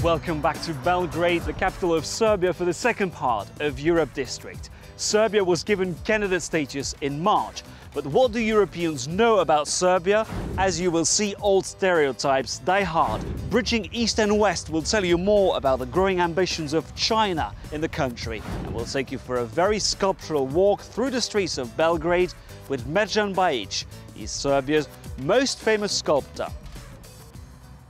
Welcome back to Belgrade, the capital of Serbia, for the second part of Europe District. Serbia was given candidate status in March, but what do Europeans know about Serbia? As you will see, old stereotypes die hard. Bridging East and West will tell you more about the growing ambitions of China in the country, and we'll take you for a very sculptural walk through the streets of Belgrade with Mirjan Bajic. He's Serbia's most famous sculptor.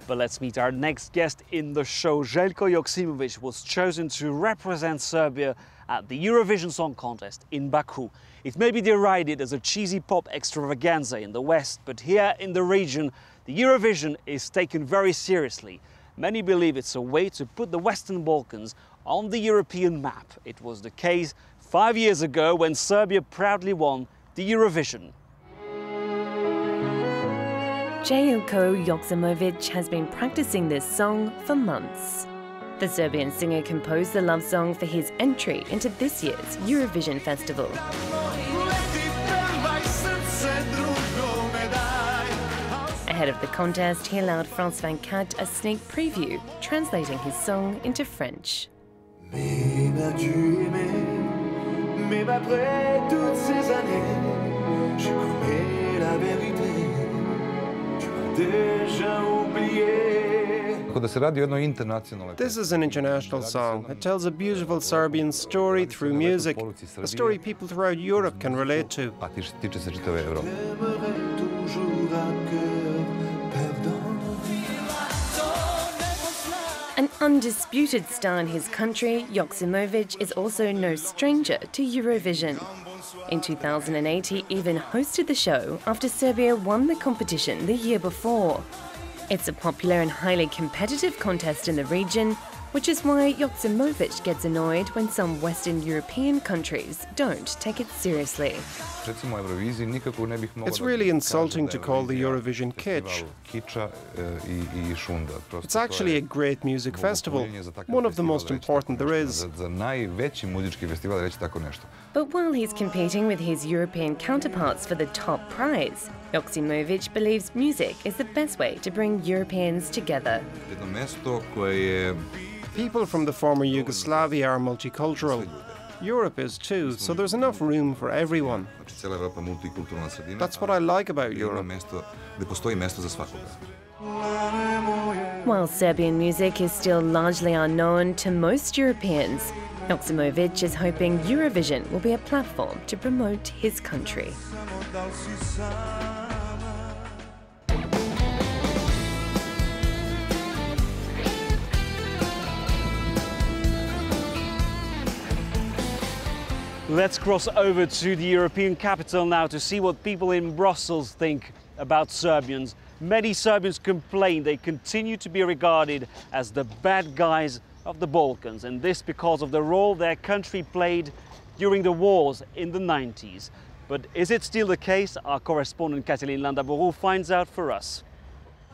But let's meet our next guest in the show. Željko Joksimovic was chosen to represent Serbia at the Eurovision Song Contest in Baku. It may be derided as a cheesy pop extravaganza in the West, but here in the region, the Eurovision is taken very seriously. Many believe it's a way to put the Western Balkans on the European map. It was the case 5 years ago when Serbia proudly won the Eurovision. Željko Joksimovic has been practicing this song for months. The Serbian singer composed the love song for his entry into this year's Eurovision Festival. Ahead of the contest, he allowed France 24 a sneak preview, translating his song into French. This is an international song. It tells a beautiful Serbian story through music, a story people throughout Europe can relate to. An undisputed star in his country, Joksimovic is also no stranger to Eurovision. In 2008, he even hosted the show after Serbia won the competition the year before. It's a popular and highly competitive contest in the region, which is why Joksimovic gets annoyed when some Western European countries don't take it seriously. It's really insulting to call the Eurovision kitsch. It's actually a great music festival, one of the most important there is. But while he's competing with his European counterparts for the top prize, Joksimovic believes music is the best way to bring Europeans together. People from the former Yugoslavia are multicultural. Europe is too, so there's enough room for everyone. That's what I like about Europe. While Serbian music is still largely unknown to most Europeans, Joksimovic is hoping Eurovision will be a platform to promote his country. Let's cross over to the European capital now to see what people in Brussels think about Serbians. Many Serbians complain they continue to be regarded as the bad guys of the Balkans, and this because of the role their country played during the wars in the 90s. But is it still the case? Our correspondent Katalin Landaboru finds out for us.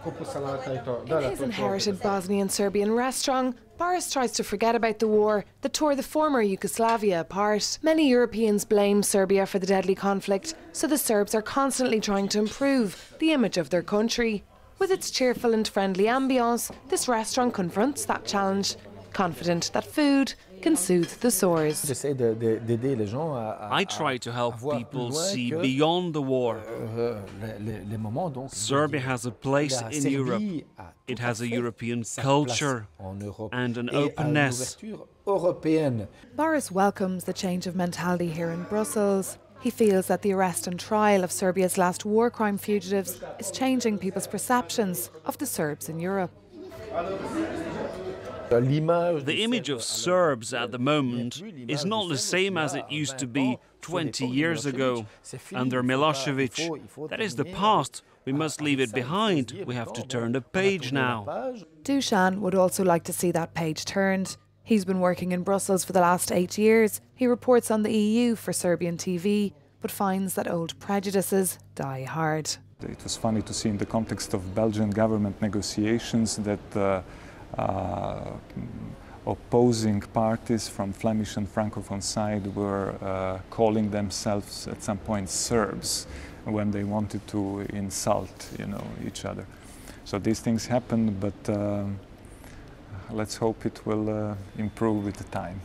In his inherited Bosnian-Serbian restaurant, Boris tries to forget about the war that tore the former Yugoslavia apart. Many Europeans blame Serbia for the deadly conflict, so the Serbs are constantly trying to improve the image of their country. With its cheerful and friendly ambience, this restaurant confronts that challenge, confident that food can soothe the sores. I try to help people see beyond the war. Serbia has a place in Europe. It has a European culture and an openness. Boris welcomes the change of mentality here in Brussels. He feels that the arrest and trial of Serbia's last war crime fugitives is changing people's perceptions of the Serbs in Europe. The image of Serbs at the moment is not the same as it used to be 20 years ago. Under Milosevic, that is the past. We must leave it behind. We have to turn the page now. Dusan would also like to see that page turned. He's been working in Brussels for the last 8 years. He reports on the EU for Serbian TV, but finds that old prejudices die hard. It was funny to see in the context of Belgian government negotiations that opposing parties from Flemish and Francophone side were calling themselves at some point Serbs when they wanted to insult, each other. So these things happened, but let's hope it will improve with the time.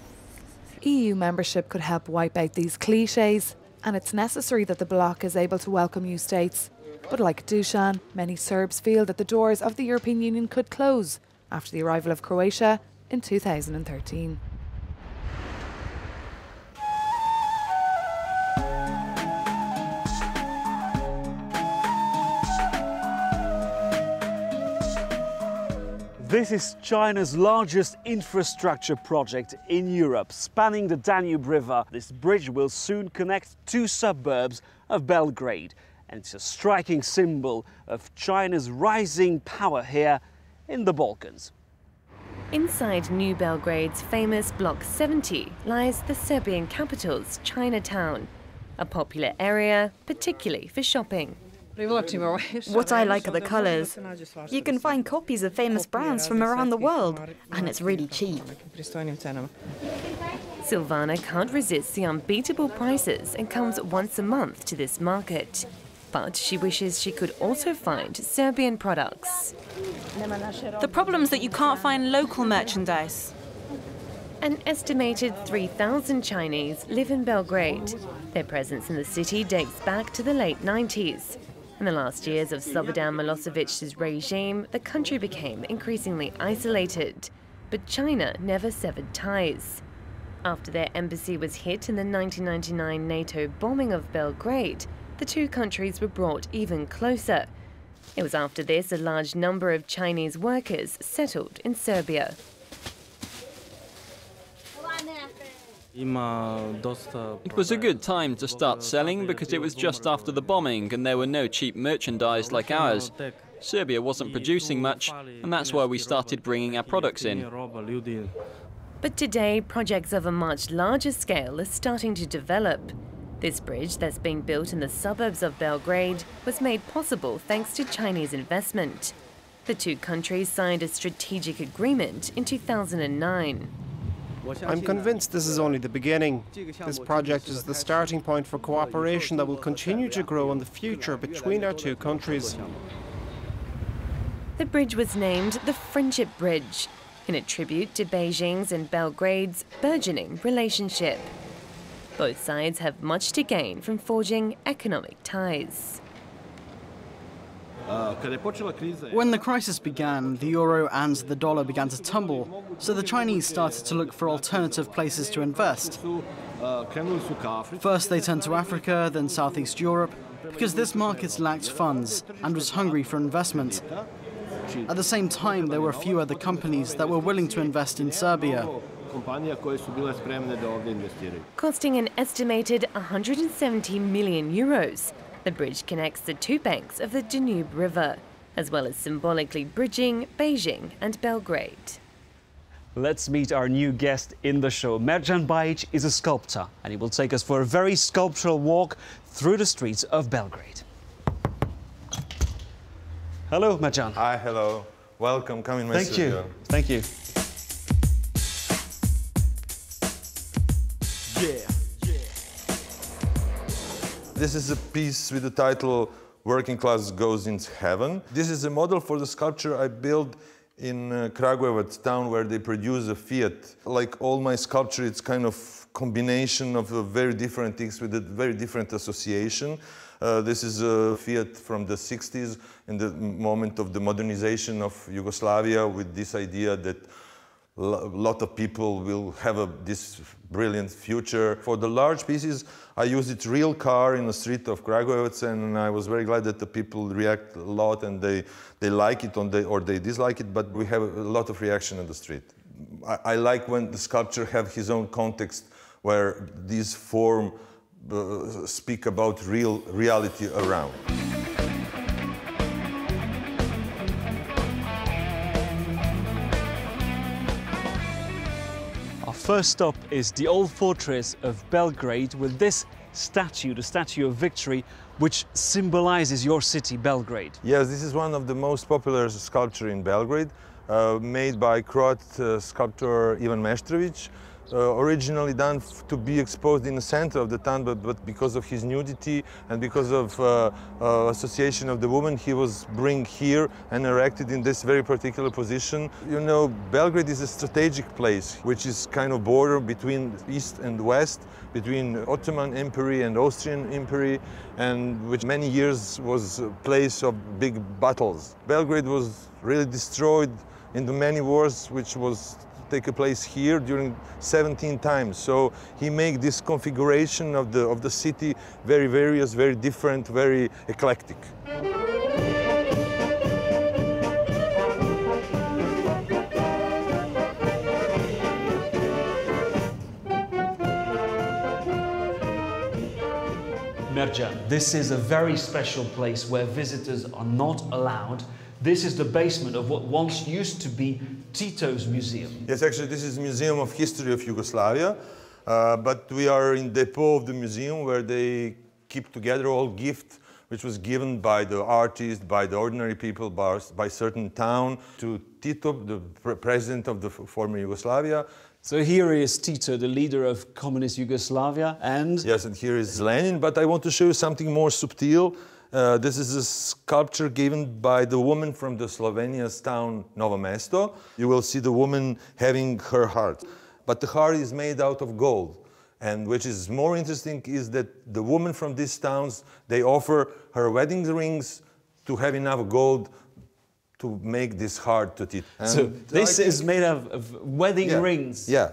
EU membership could help wipe out these clichés, and it's necessary that the bloc is able to welcome new states. But like Dusan, many Serbs feel that the doors of the European Union could close after the arrival of Croatia in 2013. This is China's largest infrastructure project in Europe, spanning the Danube River. This bridge will soon connect two suburbs of Belgrade, and it's a striking symbol of China's rising power here in the Balkans. Inside New Belgrade's famous Block 70 lies the Serbian capital's Chinatown, a popular area particularly for shopping. What I like are the colours. You can find copies of famous brands from around the world, and it's really cheap. Silvana can't resist the unbeatable prices and comes once a month to this market. But she wishes she could also find Serbian products. The problem is that you can't find local merchandise. An estimated 3,000 Chinese live in Belgrade. Their presence in the city dates back to the late 90s. In the last years of Slobodan Milosevic's regime, the country became increasingly isolated. But China never severed ties. After their embassy was hit in the 1999 NATO bombing of Belgrade, the two countries were brought even closer. It was after this a large number of Chinese workers settled in Serbia. It was a good time to start selling because it was just after the bombing and there were no cheap merchandise like ours. Serbia wasn't producing much, and that's why we started bringing our products in. But today, projects of a much larger scale are starting to develop. This bridge that's being built in the suburbs of Belgrade was made possible thanks to Chinese investment. The two countries signed a strategic agreement in 2009. I'm convinced this is only the beginning. This project is the starting point for cooperation that will continue to grow in the future between our two countries. The bridge was named the Friendship Bridge, in a tribute to Beijing's and Belgrade's burgeoning relationship. Both sides have much to gain from forging economic ties. When the crisis began, the euro and the dollar began to tumble, so the Chinese started to look for alternative places to invest. First they turned to Africa, then Southeast Europe, because this market lacked funds and was hungry for investment. At the same time, there were a few other companies that were willing to invest in Serbia. Costing an estimated 170 million euros, the bridge connects the two banks of the Danube River, as well as symbolically bridging Beijing and Belgrade. Let's meet our new guest in the show. Merjan Bajic is a sculptor, and he will take us for a very sculptural walk through the streets of Belgrade. Hello, Merjan. Hi, hello. Welcome, come in my studio. Thank you. This is a piece with the title Working Class Goes into Heaven. This is a model for the sculpture I built in Kragujevac town, where they produce a Fiat. Like all my sculpture, it's kind of combination of very different things with a very different association. This is a Fiat from the 60s, in the moment of the modernization of Yugoslavia, with this idea that a lot of people will have this brilliant future. For the large pieces, I used it real car in the street of Kragujevac, and I was very glad that the people react a lot, and they like it or they dislike it, but we have a lot of reaction in the street. I like when the sculpture have his own context, where these form speak about reality around. Our first stop is the old fortress of Belgrade with this statue, the Statue of Victory, which symbolizes your city, Belgrade. Yes, this is one of the most popular sculptures in Belgrade, made by Croat sculptor Ivan Meštrović. originally done to be exposed in the center of the town, but because of his nudity and because of association of the woman, he was bring here and erected in this very particular position. You know, Belgrade is a strategic place, which is kind of border between East and West, between Ottoman Empire and Austrian Empire, and which many years was a place of big battles. Belgrade was really destroyed in the many wars, which was take place here during 17 times. So he made this configuration of the city very various, very different, very eclectic. Mirja, this is a very special place where visitors are not allowed. This is the basement of what once used to be Titos Museum. Yes, actually this is Museum of History of Yugoslavia, but we are in depot of the museum where they keep together all gifts which was given by the artists, by the ordinary people, by certain town to Tito, the president of the former Yugoslavia. So here is Tito, the leader of communist Yugoslavia, and... Yes, and here is Lenin, but I want to show you something more subtle. This is a sculpture given by the woman from the Slovenia's town Novo Mesto. You will see the woman having her heart, but the heart is made out of gold. And which is more interesting is that the woman from these towns, they offer her wedding rings to have enough gold to make this heart to it. So this is made of wedding rings. Yeah.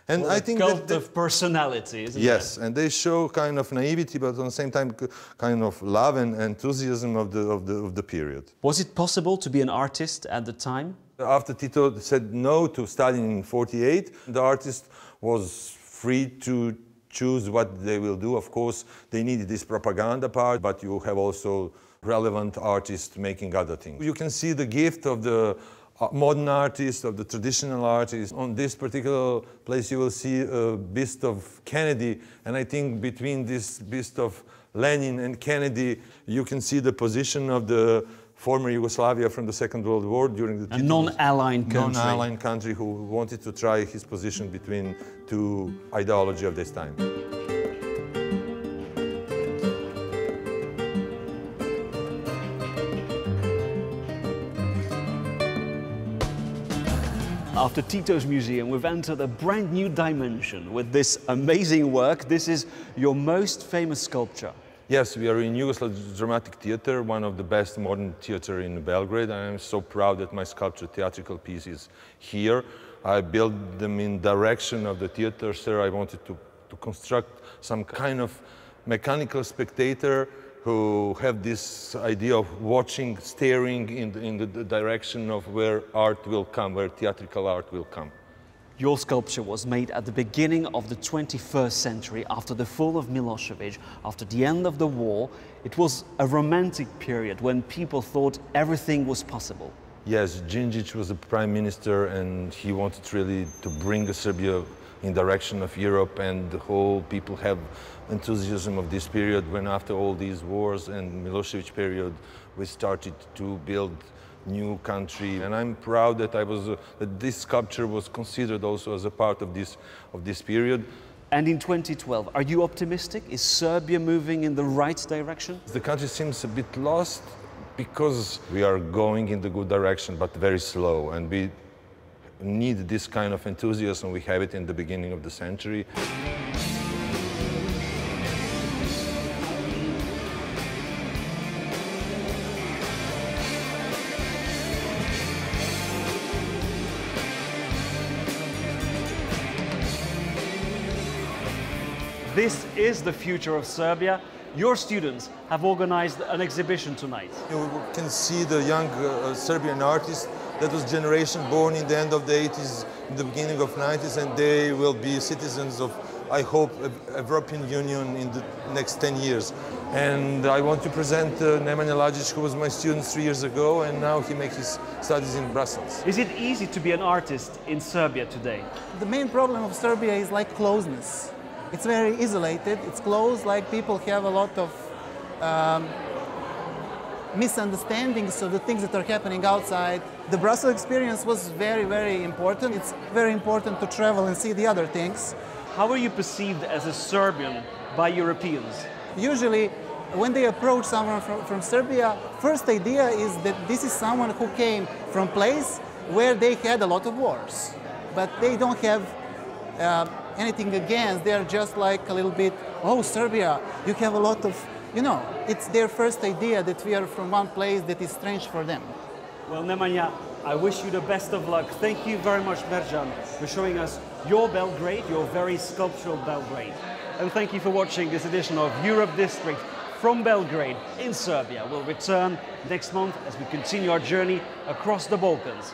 And well, I think cult of personality, isn't it? Yes, and they show kind of naivety, but at the same time, kind of love and enthusiasm of the period. Was it possible to be an artist at the time? After Tito said no to Stalin in '48, the artist was free to choose what they will do. Of course, they needed this propaganda part, but you have also relevant artists making other things. You can see the gift of the modern artist, of the traditional artist. On this particular place you will see a bust of Kennedy, and I think between this bust of Lenin and Kennedy you can see the position of the former Yugoslavia from the Second World War during the a non-aligned country. Non-aligned country who wanted to try his position between two ideologies of this time. After Titos Museum, we've entered a brand new dimension with this amazing work. This is your most famous sculpture. Yes, we are in Yugoslav Dramatic Theatre, one of the best modern theatre in Belgrade. I am so proud that my sculpture theatrical piece is here. I built them in direction of the theatre, sir. I wanted to construct some kind of mechanical spectator who have this idea of watching, staring in the direction of where art will come, where theatrical art will come. Your sculpture was made at the beginning of the 21st century, after the fall of Milosevic, after the end of the war. It was a romantic period when people thought everything was possible. Yes, Djindjic was the prime minister and he wanted really to bring Serbia in direction of Europe, and the whole people have enthusiasm of this period when after all these wars and Milosevic period we started to build new country, and I'm proud that that this sculpture was considered also as a part of this period. And in 2012, are you optimistic? Is Serbia moving in the right direction? The country seems a bit lost because we are going in the good direction, but very slow, and we need this kind of enthusiasm. We have it in the beginning of the century. This is the future of Serbia. Your students have organized an exhibition tonight. You can see the young Serbian artists. That was generation born in the end of the 80s, in the beginning of 90s, and they will be citizens of, I hope, European Union in the next 10 years. And I want to present Nemanja Lajic, who was my student 3 years ago, and now he makes his studies in Brussels. Is it easy to be an artist in Serbia today? The main problem of Serbia is like closeness. It's very isolated, it's closed, like people have a lot of misunderstandings of the things that are happening outside. The Brussels experience was very, very important. It's very important to travel and see the other things. How are you perceived as a Serbian by Europeans? Usually, when they approach someone from Serbia, first idea is that this is someone who came from a place where they had a lot of wars. But they don't have anything against. They're just like a little bit, oh, Serbia, you have a lot of, you know, it's their first idea that we are from one place that is strange for them. Well, Nemanja, I wish you the best of luck. Thank you very much, Merjan, for showing us your Belgrade, your very sculptural Belgrade. And thank you for watching this edition of Europe District from Belgrade in Serbia. We'll return next month as we continue our journey across the Balkans.